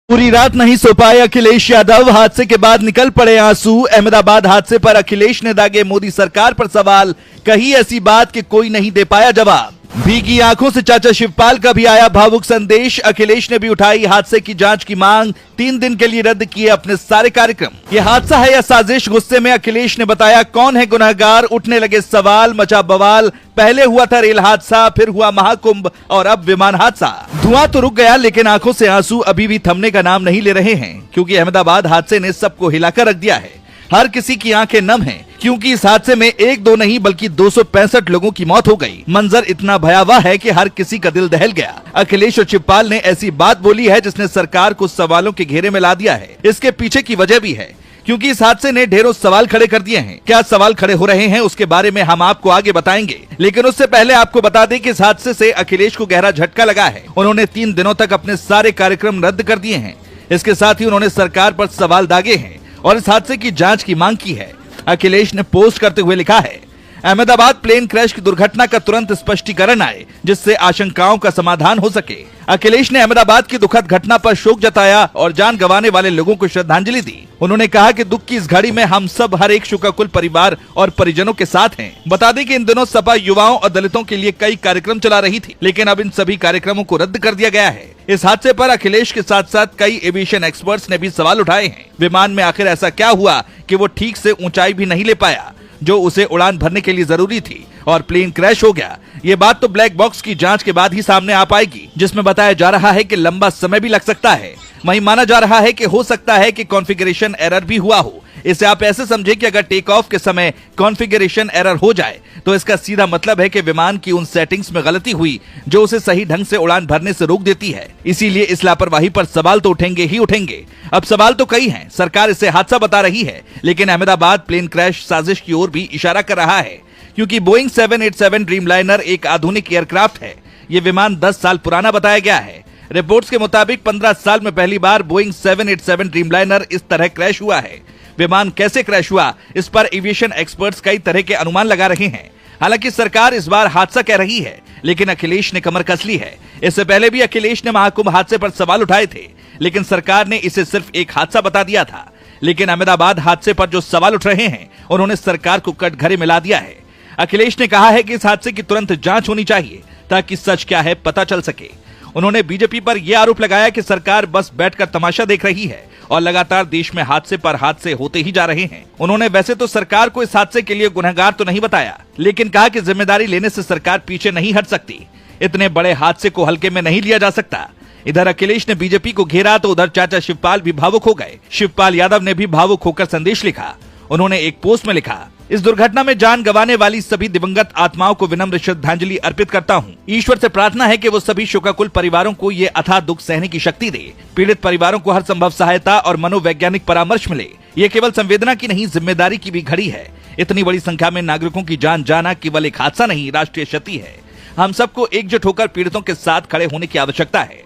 पूरी रात नहीं सो पाए अखिलेश यादव, हादसे के बाद निकल पड़े आंसू। अहमदाबाद हादसे पर अखिलेश ने दागे मोदी सरकार पर सवाल, कही ऐसी बात कि कोई नहीं दे पाया जवाब। भीगी आंखों से चाचा शिवपाल का भी आया भावुक संदेश। अखिलेश ने भी उठाई हादसे की जांच की मांग, 3 दिन के लिए रद्द किए अपने सारे कार्यक्रम। ये हादसा है या साजिश, गुस्से में अखिलेश ने बताया कौन है गुनहगार। उठने लगे सवाल, मचा बवाल। पहले हुआ था रेल हादसा, फिर हुआ महाकुंभ और अब विमान हादसा। धुआं तो रुक गया लेकिन आंखों से आंसू अभी भी थमने का नाम नहीं ले रहे हैं, क्योंकि अहमदाबाद हादसे ने सबको हिलाकर रख दिया है। हर किसी की आंखें नम हैं, क्योंकि इस हादसे में 1-2 नहीं बल्कि 265 लोगों की मौत हो गई। मंजर इतना भयावह है कि हर किसी का दिल दहल गया। अखिलेश और शिवपाल ने ऐसी बात बोली है जिसने सरकार को सवालों के घेरे में ला दिया है। इसके पीछे की वजह भी है, क्योंकि इस हादसे ने ढेरों सवाल खड़े कर दिए हैं। क्या सवाल खड़े हो रहे हैं उसके बारे में हम आपको आगे बताएंगे, लेकिन उससे पहले आपको बता दें कि इस हादसे से अखिलेश को गहरा झटका लगा है। उन्होंने 3 दिनों तक अपने सारे कार्यक्रम रद्द कर दिए हैं। इसके साथ ही उन्होंने सरकार पर सवाल दागे हैं और इस हादसे की जांच की मांग की है। अखिलेश ने पोस्ट करते हुए लिखा है, अहमदाबाद प्लेन क्रैश की दुर्घटना का तुरंत स्पष्टीकरण आए जिससे आशंकाओं का समाधान हो सके। अखिलेश ने अहमदाबाद की दुखद घटना पर शोक जताया और जान गंवाने वाले लोगों को श्रद्धांजलि दी। उन्होंने कहा कि दुख की इस घड़ी में हम सब हर एक शोकाकुल परिवार और परिजनों के साथ हैं। बता दें कि इन दिनों सपा युवाओं और दलितों के लिए कई कार्यक्रम चला रही थी, लेकिन अब इन सभी कार्यक्रमों को रद्द कर दिया गया है। इस हादसे पर अखिलेश के साथ साथ कई एविएशन एक्सपर्ट्स ने भी सवाल उठाए हैं। विमान में आखिर ऐसा क्या हुआ कि वो ठीक से ऊंचाई भी नहीं ले पाया जो उसे उड़ान भरने के लिए जरूरी थी और प्लेन क्रैश हो गया। ये बात तो ब्लैक बॉक्स की जांच के बाद ही सामने आ पाएगी, जिसमें बताया जा रहा है कि लंबा समय भी लग सकता है। वहीं माना जा रहा है कि हो सकता है कि कॉन्फ़िगरेशन एरर भी हुआ हो। इसे आप ऐसे समझे कि अगर टेक ऑफ के समय कॉन्फ़िगरेशन एरर हो जाए तो इसका सीधा मतलब है कि विमान की उन सेटिंग्स में गलती हुई जो उसे सही ढंग से उड़ान भरने से रोक देती है। इसीलिए इस लापरवाही पर सवाल तो उठेंगे ही उठेंगे। अब सवाल तो कई हैं। सरकार इसे हादसा बता रही है, लेकिन अहमदाबाद प्लेन क्रैश साजिश की ओर भी इशारा कर रहा है, क्योंकि बोइंग 787 ड्रीमलाइनर एक आधुनिक एयरक्राफ्ट है। ये विमान 10 साल पुराना बताया गया है। रिपोर्ट्स के मुताबिक 15 साल में पहली बार बोइंग 787 ड्रीमलाइनर इस तरह क्रैश हुआ है। विमान कैसे क्रैश हुआ, इस पर एविएशन एक्सपर्ट्स कई तरह के अनुमान लगा रहे हैं। हालांकि सरकार इस बार हादसा कह रही है, लेकिन अखिलेश ने कमर कस ली है। इससे पहले भी अखिलेश ने महाकुंभ हादसे पर सवाल उठाए थे, लेकिन सरकार ने इसे सिर्फ एक हादसा बता दिया था। लेकिन अहमदाबाद हादसे पर जो सवाल उठ रहे हैं, उन्होंने सरकार को कटघरे में ला दिया है। अखिलेश ने कहा है कि इस हादसे की तुरंत जांच होनी चाहिए ताकि सच क्या है पता चल सके। उन्होंने बीजेपी पर यह आरोप लगाया कि सरकार बस बैठकर तमाशा देख रही है और लगातार देश में हादसे पर हादसे होते ही जा रहे हैं। उन्होंने वैसे तो सरकार को इस हादसे के लिए गुनहगार तो नहीं बताया, लेकिन कहा कि जिम्मेदारी लेने से सरकार पीछे नहीं हट सकती। इतने बड़े हादसे को हल्के में नहीं लिया जा सकता। इधर अखिलेश ने बीजेपी को घेरा तो उधर चाचा शिवपाल भी भावुक हो गए। शिवपाल यादव ने भी भावुक होकर संदेश लिखा। उन्होंने एक पोस्ट में लिखा, इस दुर्घटना में जान गंवाने वाली सभी दिवंगत आत्माओं को विनम्र श्रद्धांजलि अर्पित करता हूं। ईश्वर से प्रार्थना है कि वो सभी शोकाकुल परिवारों को ये अथाह दुख सहने की शक्ति दे। पीड़ित परिवारों को हर संभव सहायता और मनोवैज्ञानिक परामर्श मिले। ये केवल संवेदना की नहीं, जिम्मेदारी की भी घड़ी है। इतनी बड़ी संख्या में नागरिकों की जान जाना केवल एक हादसा नहीं, राष्ट्रीय क्षति है। हम सबको एकजुट होकर पीड़ितों के साथ खड़े होने की आवश्यकता है।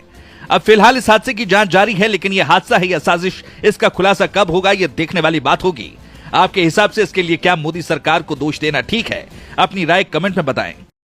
अब फिलहाल इस हादसे की जांच जारी है, लेकिन यह हादसा है या साजिश, इसका खुलासा कब होगा ये देखने वाली बात होगी। आपके हिसाब से इसके लिए क्या मोदी सरकार को दोष देना ठीक है? अपनी राय कमेंट में बताएं।